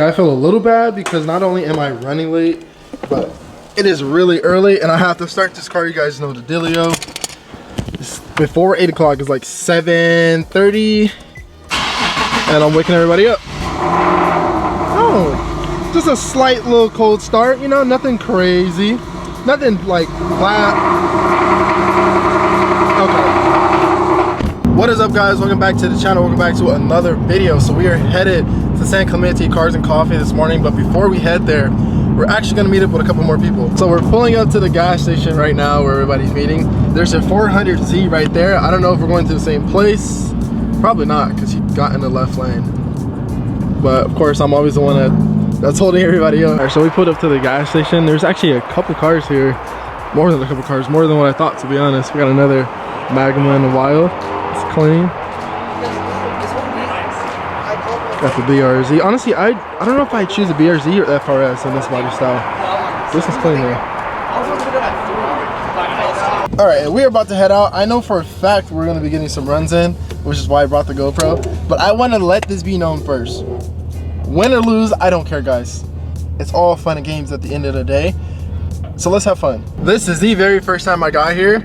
I feel a little bad because not only am I running late, but it is really early and I have to start this car. You guys know the dealio. It's before 8 o'clock. It's like 7:30 and I'm waking everybody up. Oh, just a slight little cold start, you know, nothing crazy. Nothing like flat. Okay. What is up, guys? Welcome back to the channel. Welcome back to another video. So we are headed to San Clemente Cars and Coffee this morning, but before we head there, we're actually gonna meet up with a couple more people. So we're pulling up to the gas station right now where everybody's meeting. There's a 400Z right there. I don't know if we're going to the same place. Probably not, because he got in the left lane. But of course, I'm always the one that's holding everybody up. All right, so we pulled up to the gas station. There's actually a couple cars here. More than a couple cars, more than what I thought, to be honest. We got another Magma in a while. It's clean. Got the BRZ. Honestly, I don't know if I choose a BRZ or FRS in this body style. This is clean though. All right, we are about to head out. I know for a fact we're gonna be getting some runs in, which is why I brought the GoPro. But I want to let this be known first. Win or lose, I don't care, guys. It's all fun and games at the end of the day. So let's have fun. This is the very first time I got here.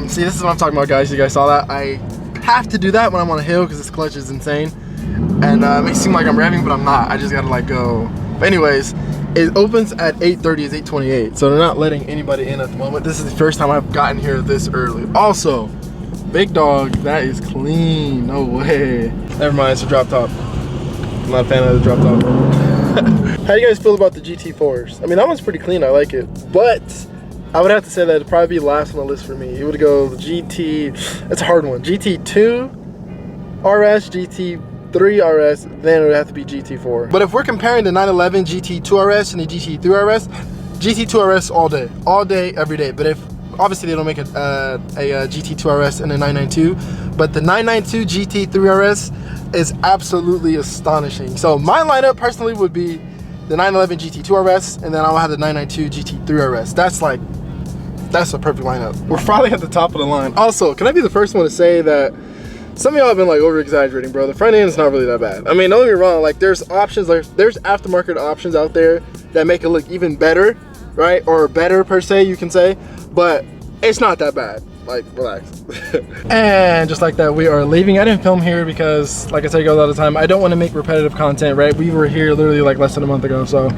See, this is what I'm talking about, guys. You guys saw that? I have to do that when I'm on a hill because this clutch is insane. And it may seem like I'm revving, but I'm not. I just gotta like go. But anyways, it opens at 8:30, it's 8:28. So they're not letting anybody in at the moment. This is the first time I've gotten here this early. Also, big dog, that is clean. No way. Never mind, it's a drop top. I'm not a fan of the drop top. How do you guys feel about the GT4s? I mean, that one's pretty clean, I like it. But I would have to say that it'd probably be last on the list for me. It would go the GT, it's a hard one. GT2 RS, GT3 RS, then it would have to be GT4. But if we're comparing the 911 GT2 RS and the GT3 RS, GT2 RS all day, every day. But if, obviously they don't make a GT2 RS and a 992, but the 992 GT3 RS is absolutely astonishing. So my lineup personally would be the 911 GT2 RS, and then I'll have the 992 GT3 RS. That's a perfect lineup. We're probably at the top of the line. Also, can I be the first one to say that some of y'all have been like over exaggerating, bro. The front end is not really that bad. I mean, don't get me wrong, like there's options, like there's aftermarket options out there that make it look even better, right? Or better per se, you can say, but it's not that bad. Like, relax. And just like that, we are leaving. I didn't film here because, like I tell you guys all the time, I don't want to make repetitive content, right? We were here literally like less than a month ago. So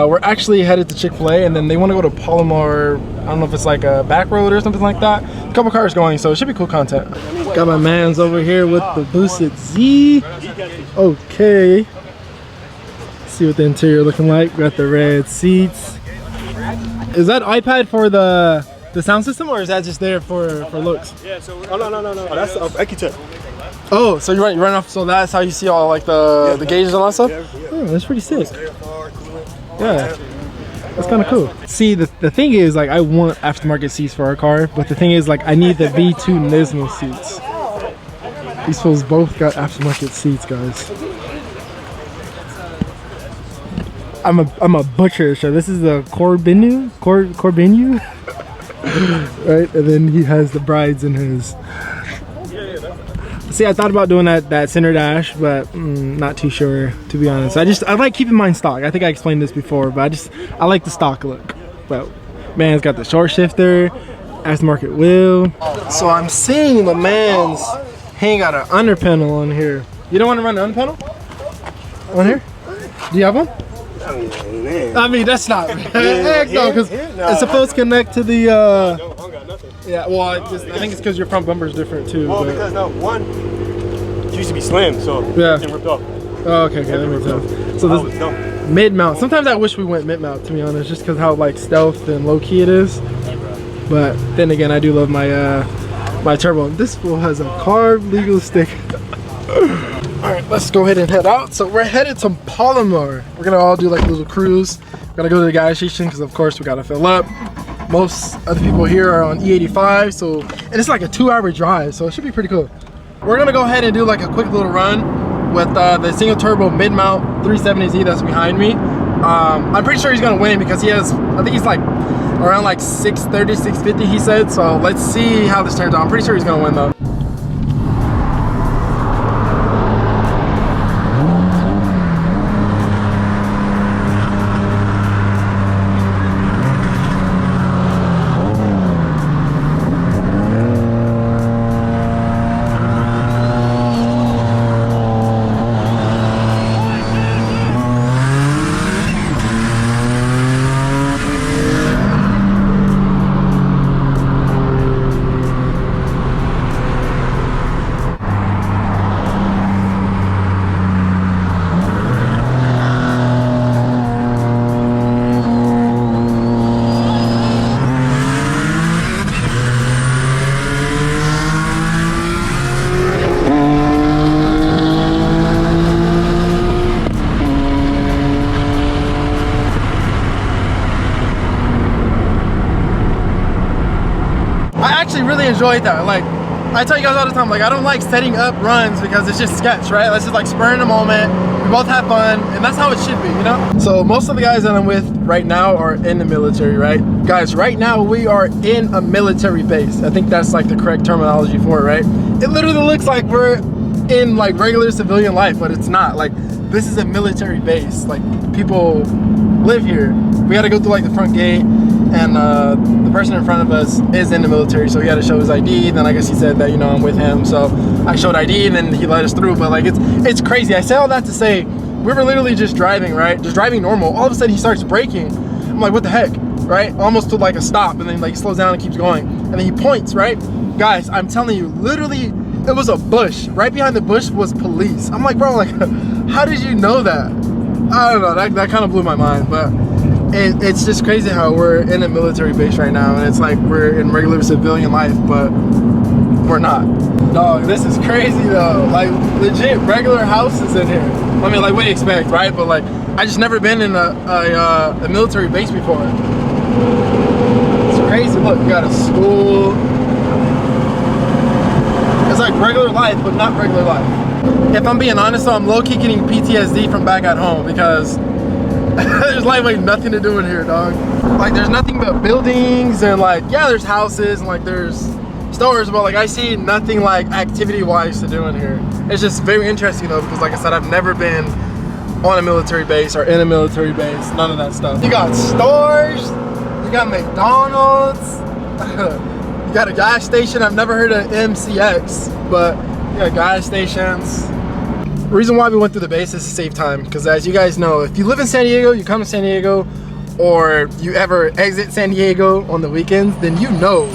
we're actually headed to Chick-fil-A, and then they want to go to Palomar. I don't know if it's like a back road or something like that. A couple cars going, so it should be cool content. Got my mans over here with the boosted Z. Okay. Let's see what the interior looking like. Got the red seats. Is that iPad for the sound system, or is that just there for looks? Yeah, so no. Oh, that's Ecutech. Oh, so you're running off, so that's how you see all like the gauges and all that stuff? Yeah. Oh, that's pretty sick. Yeah. That's kind of cool. See, the thing is, like, I want aftermarket seats for our car, but the thing is, like, I need the V2 Nismo seats. These fools both got aftermarket seats, guys. I'm a butcher, so this is the Corbinu? Right, and then he has the brides in his. See, I thought about doing that center dash, but not too sure, to be honest. I like keeping mine stock. I think I explained this before, but I like the stock look. But man, it's got the short shifter, aftermarket wheel. So I'm seeing the man's hang out an under panel on here. You don't want to run an under panel on here? Do you have one? I mean, that's not heck no, because it's supposed to connect to the yeah, well, I think it's because your front bumper is different too. Well, because no, one used to be slammed, so yeah, it ripped off. Oh, okay, that makes sense. So this mid mount. Sometimes I wish we went mid mount, to be honest, just because how like stealth and low key it is. But then again, I do love my my turbo. This fool has a carb legal stick. All right, let's go ahead and head out. So we're headed to Palomar. We're gonna all do like a little cruise. We're gonna go to the gas station because of course we gotta fill up. Most of the people here are on E85, so, and it's like a 2-hour drive, so it should be pretty cool. We're gonna go ahead and do like a quick little run with the single turbo mid-mount 370Z that's behind me. I'm pretty sure he's gonna win because he has, I think he's like around like 630, 650 he said, so let's see how this turns out. I'm pretty sure he's gonna win though. really enjoyed that. Like, I tell you guys all the time, like, I don't like setting up runs because it's just sketch, right? Let's just like spur in a moment. We both have fun, and that's how it should be, you know? So most of the guys that I'm with right now are in the military, right? Guys, right now we are in a military base. I think that's like the correct terminology for it, right? It literally looks like we're in like regular civilian life, but it's not. Like, this is a military base. Like, people live here. We had to go through like the front gate, and the person in front of us is in the military, so he had to show his ID. Then I guess he said that, you know, I'm with him, so I showed ID, and then he let us through. But like, it's crazy. I say all that to say, we were literally just driving, right? Just driving normal. All of a sudden he starts braking. I'm like, what the heck, right? Almost to like a stop, and then like he slows down and keeps going, and then he points, right? Guys, I'm telling you, literally, it was a bush. Right behind the bush was police. I'm like, bro, like, how did you know that? I don't know, that kind of blew my mind. But it's just crazy how we're in a military base right now, and it's like we're in regular civilian life, but we're not. Dog, this is crazy though. Like, legit regular houses in here. I mean, like, what do you expect, right? But like, I just never been in a military base before. It's crazy. Look, you got a school. It's like regular life, but not regular life. If I'm being honest though, I'm low-key getting PTSD from back at home, because there's like nothing to do in here, dog. Like, there's nothing but buildings, and like, yeah, there's houses, and like there's stores, but like I see nothing like activity-wise to do in here. It's just very interesting though, because like I said, I've never been on a military base or in a military base, none of that stuff. You got stores, you got McDonald's, you got a gas station. I've never heard of MCX, but you got gas stations. The reason why we went through the base is to save time, because as you guys know, if you live in San Diego, you come to San Diego, or you ever exit San Diego on the weekends, then you know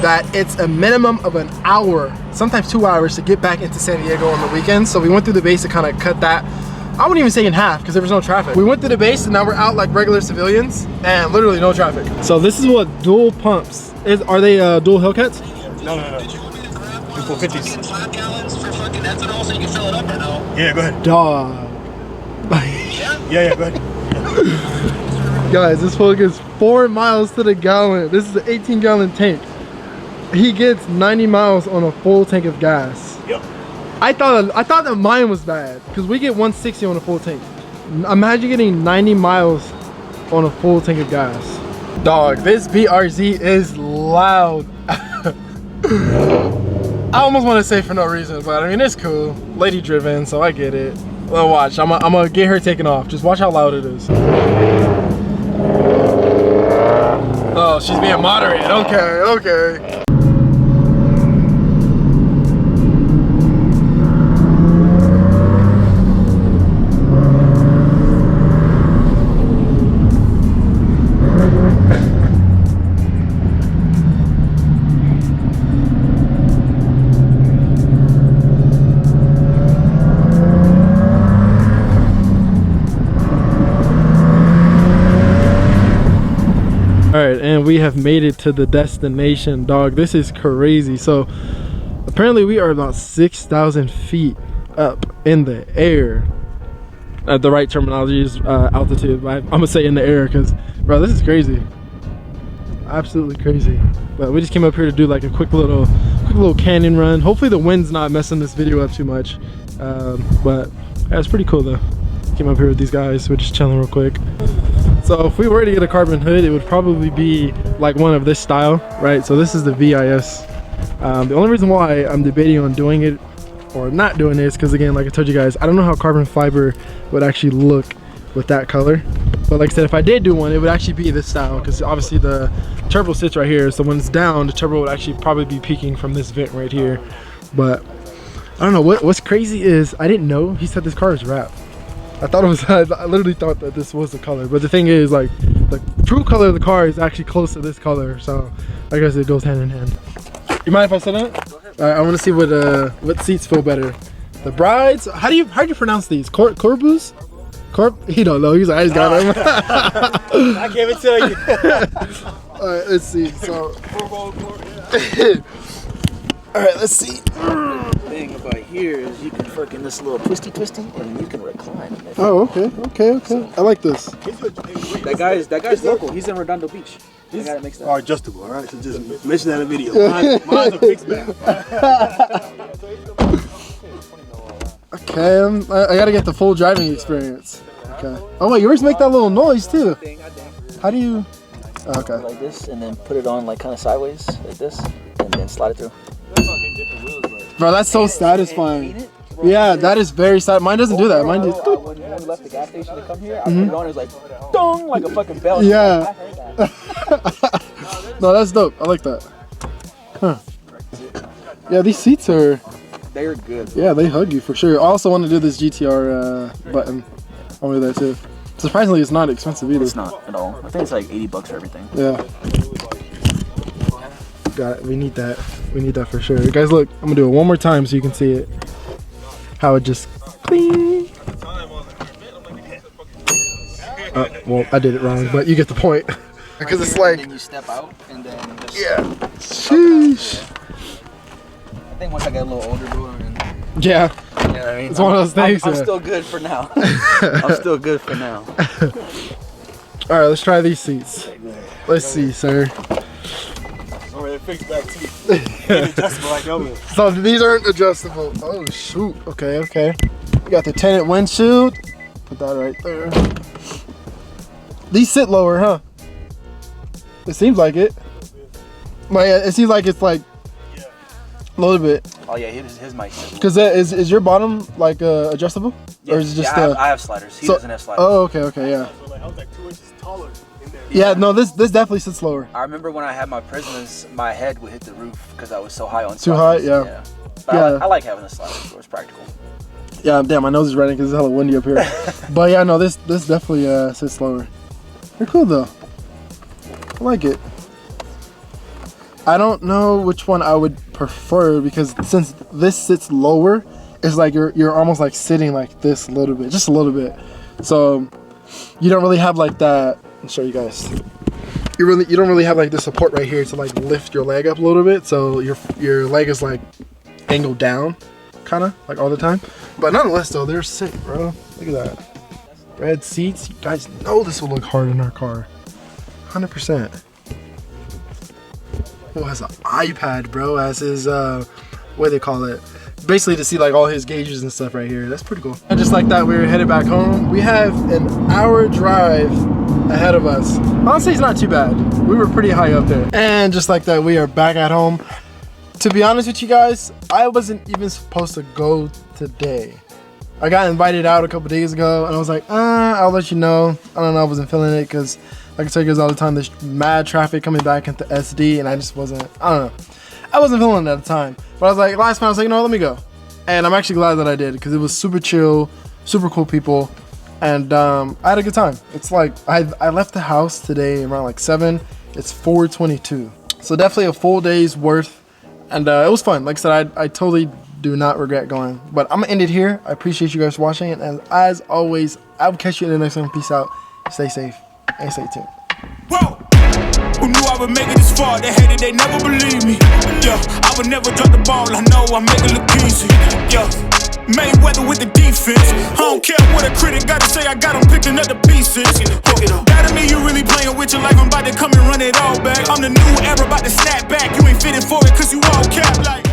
that it's a minimum of an hour, sometimes 2 hours, to get back into San Diego on the weekends. So we went through the base to kind of cut that, I wouldn't even say in half, because there was no traffic. We went through the base, and now we're out like regular civilians, and literally no traffic. So this is what dual pumps is. Are they dual Hellcats? No. 450s. 5 gallons for fucking ethanol so you can fill it up or no? Yeah, go ahead. Dog. Yeah, go ahead. Guys, this fool gets 4 miles to the gallon. This is an 18-gallon tank. He gets 90 miles on a full tank of gas. Yep. I thought that mine was bad, because we get 160 on a full tank. Imagine getting 90 miles on a full tank of gas. Dog, this BRZ is loud. I almost want to say for no reason, but I mean, it's cool. Lady driven, so I get it. Well, watch, I'm gonna get her taken off. Just watch how loud it is. Oh, she's being moderate. Okay. Alright, and we have made it to the destination, dog. This is crazy. So apparently we are about 6,000 feet up in the air. The right terminology is altitude, but I'm gonna say in the air, because bro, this is crazy. Absolutely crazy. But we just came up here to do like a quick little canyon run. Hopefully the wind's not messing this video up too much. But yeah, it's pretty cool though. Came up here with these guys. We're just chilling real quick. So if we were to get a carbon hood, it would probably be like one of this style, right? So this is the VIS. The only reason why I'm debating on doing it or not doing it is because, again, like I told you guys, I don't know how carbon fiber would actually look with that color. But like I said, if I did do one, it would actually be this style, because obviously the turbo sits right here. So when it's down, the turbo would actually probably be peaking from this vent right here. But I don't know, what's crazy is I didn't know he said this car is wrapped. I thought it was, I literally thought that this was the color, but the thing is, like, the true color of the car is actually close to this color, so I guess it goes hand in hand. You mind if I sit in it? Go ahead. Alright, I want to see what seats feel better. The brides, how do you pronounce these? Corbus? He don't know. He's like, I just got him. I can't even tell you. Alright, let's see. So, alright, let's see. The thing about here is you can fucking this little twisty and you can recline. Oh, okay. I like this. That guy's local. He's in Redondo Beach. I gotta mix that. Are adjustable, all right? So just mention that in the video. Mine's a fixed back. Okay, I gotta get the full driving experience. Okay. Oh wait, yours make that little noise too. How do you? Oh, okay. Like this, and then put it on like kind of sideways, like this, and then slide it through. Bro, that's so satisfying. Yeah, that is very sad. Mine doesn't do that. Mine just. When we left the gas station to come here, I put it on. It was like, dong, like a fucking bell. Yeah. I heard that. No, that's dope. I like that. Huh. Yeah, these seats are. They're good. Yeah, they hug you for sure. I also want to do this GTR button over there too. Surprisingly, it's not expensive either. It's not at all. I think it's like $80 for everything. Yeah. Got it. We need that. We need that for sure. Guys, look. I'm gonna do it one more time so you can see it. How it just cling. Well, I did it wrong, but you get the point. Because it's like. And then you step out and then just. Yeah. Sheesh. I think once I get a little older, bro. Yeah. You know what I mean? It's one of those things. I'm still good for now. I'm still good for now. All right, let's try these seats. Let's see, sir. Or they're fixed back teeth. Ain't adjustable like them. So these aren't adjustable. Oh shoot. Okay, okay. You got the tinted windshield. Put that right there. These sit lower, huh? It seems like it. But yeah, it seems like it's like a little bit. Oh yeah, his mic. Cause is your bottom like adjustable? Yeah, or is it just I have sliders. He doesn't have sliders. Oh, okay, okay, yeah. So like I was like 2 inches taller in there. Yeah, no, this definitely sits lower. I remember when I had my Prismas, my head would hit the roof because I was so high on Too high, sliders. yeah. But Yeah. I like having the sliders, so it's practical. Yeah, damn, my nose is running because it's hella windy up here. But yeah, no, this definitely sits lower. They're cool though. I like it. I don't know which one I would prefer because since this sits lower, it's like you're almost like sitting like this a little bit, just a little bit. So you don't really have like that. I'll show you guys. You don't really have like the support right here to like lift your leg up a little bit. So your leg is like angled down, kind of like all the time. But nonetheless, though, they're sick, bro. Look at that. Red seats. You guys know this will look hard in our car. 100%. Oh, has an iPad, bro, as his what do they call it? Basically to see like all his gauges and stuff right here. That's pretty cool. And just like that, we're headed back home. We have an hour drive ahead of us. Honestly, it's not too bad. We were pretty high up there. And just like that, we are back at home. To be honest with you guys, I wasn't even supposed to go today. I got invited out a couple days ago and I was like, I'll let you know. I don't know, I wasn't feeling it because like I tell you guys all the time, there's mad traffic coming back into SD and I just wasn't, I don't know. I wasn't feeling it at the time. But I was like, last time I was like, no, let me go. And I'm actually glad that I did because it was super chill, super cool people. And I had a good time. It's like, I left the house today around like 7. It's 4:22. So definitely a full day's worth. And it was fun. Like I said, I totally do not regret going. But I'm gonna end it here. I appreciate you guys watching. And as always, I will catch you in the next one. Peace out. Stay safe and stay tuned. Whoa. Who knew I would make it this far? They hated, they never believed me. Yeah, I would never drop the ball. I know I make it look easy. Yeah, Mayweather with the defense. I don't care what a critic got to say. I got them picking up the pieces. That to me, you really playing with your life. I'm about to come and run it all back. I'm the new era, about to snap back. You ain't fitting for it, cause you all cap like.